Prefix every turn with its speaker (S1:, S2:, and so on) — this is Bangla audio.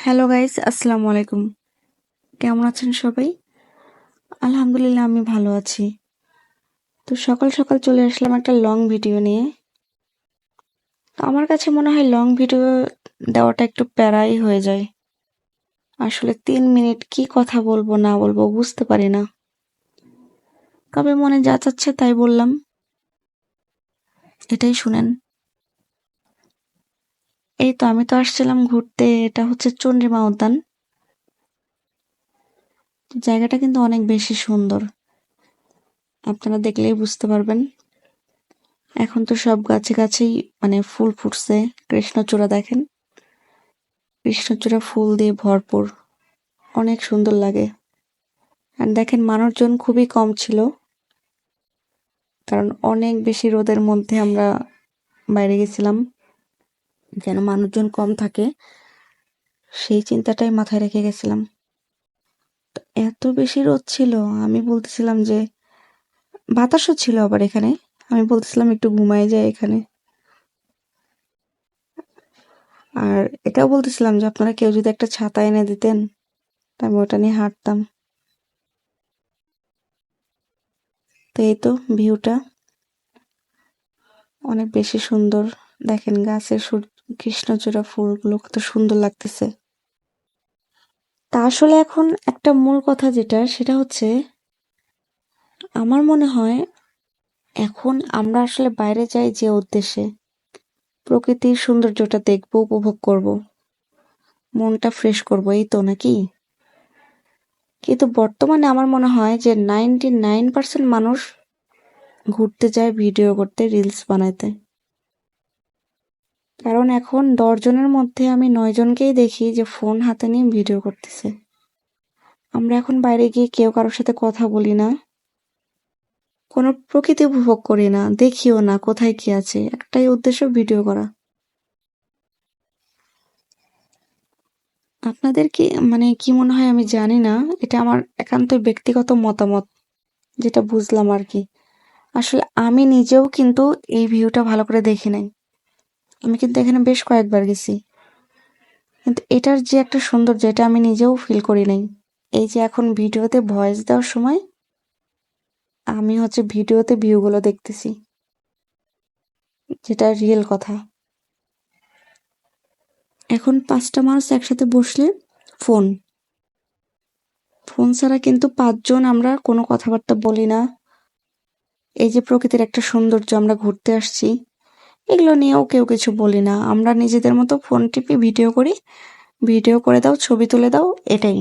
S1: হ্যালো গাইস, আসসালামু আলাইকুম। কেমন আছেন সবাই? আলহামদুলিল্লাহ আমি ভালো আছি। তো সকাল সকাল চলে আসলাম একটা লং ভিডিও নিয়ে। তো আমার কাছে মনে হয় লং ভিডিও দেওয়াটা একটু প্যারাই হয়ে যায়। আসলে 3 মিনিট কি কথা বলবো না বলবো বুঝতে পারি না। তবে মনে যা চাচ্ছে তাই বললাম। এটাই শুনেন। এই তো আমি তো আসছিলাম ঘুরতে, এটা হচ্ছে চন্দ্রিমা উদ্যান। জায়গাটা কিন্তু অনেক বেশি সুন্দর। আপনারা দেখলেই বুঝতে পারবেন। এখন তো সব গাছে গাছেই ফুল ফুটছে। কৃষ্ণচূড়া দেখেন। কৃষ্ণচূড়া ফুল দিয়ে ভরপুর। অনেক সুন্দর লাগে। আর দেখেন মানুষজন খুবই কম ছিল। কারণ অনেক বেশি রোদের মধ্যে আমরা বাইরে গেছিলাম। যেন মানুষজন কম থাকে সেই চিন্তাটাই মাথায় রেখে গেছিলাম। এত বেশি রোদ ছিল, আমি বলতেছিলাম যে বাতাসও ছিল আবার এখানে। আমি বলতেছিলাম একটু ঘুমায় যায় এখানে। আর এটাও বলতেছিলাম যে আপনারা কেউ যদি একটা ছাতা এনে দিতেন, তা আমি ওটা নিয়ে হাঁটতাম। তো এই তো ভিউটা অনেক বেশি সুন্দর। দেখেন গাছের কৃষ্ণচূড়া ফুলগুলো কত সুন্দর লাগতেছে। তা আসলে এখন একটা মূল কথা যেটা সেটা হচ্ছে, আমার মনে হয় এখন আমরা আসলে বাইরে যাই যে উদ্দেশ্যে প্রকৃতির সৌন্দর্যটা দেখবো, উপভোগ করব, মনটা ফ্রেশ করব, এই তো নাকি? কিন্তু বর্তমানে আমার মনে হয় যে 99% মানুষ ঘুরতে যায় ভিডিও করতে, রিলস বানাইতে। কারণ এখন 10 জনের মধ্যে আমি 9 জনকেই দেখি যে ফোন হাতে নিয়ে ভিডিও করতেছে। আমরা এখন বাইরে গিয়ে কেউ কারোর সাথে কথা বলি না, কোনো প্রকৃতি উপভোগ করি না, দেখিও না কোথায় কি আছে, একটাই উদ্দেশ্য ভিডিও করা। আপনাদের কি কি মনে হয় আমি জানি না, এটা আমার একান্ত ব্যক্তিগত মতামত, যেটা বুঝলাম আর কি। আসলে আমি নিজেও কিন্তু এই ভিউটা ভালো করে দেখি নাই। আমি কিন্তু এখানে বেশ কয়েকবার গেছি, কিন্তু এটার যে একটা সৌন্দর্য এটা আমি নিজেও ফিল করি নাই। এই যে এখন ভিডিওতে ভয়েস দেওয়ার সময় আমি হচ্ছে ভিডিওতে ভিউগুলো দেখতেছি, যেটা রিয়েল কথা। এখন 5টা মানুষ একসাথে বসলে ফোন ফোন ছাড়া কিন্তু 5জন আমরা কোনো কথাবার্তা বলি না। এই যে প্রকৃতির একটা সৌন্দর্য, আমরা ঘুরতে আসছি, এগুলো নিয়েও কেউ কিছু বলি না। আমরা নিজেদের মতো ফোন টিপি ভিডিও করি, ভিডিও করে দাও, ছবি তুলে দাও, এটাই।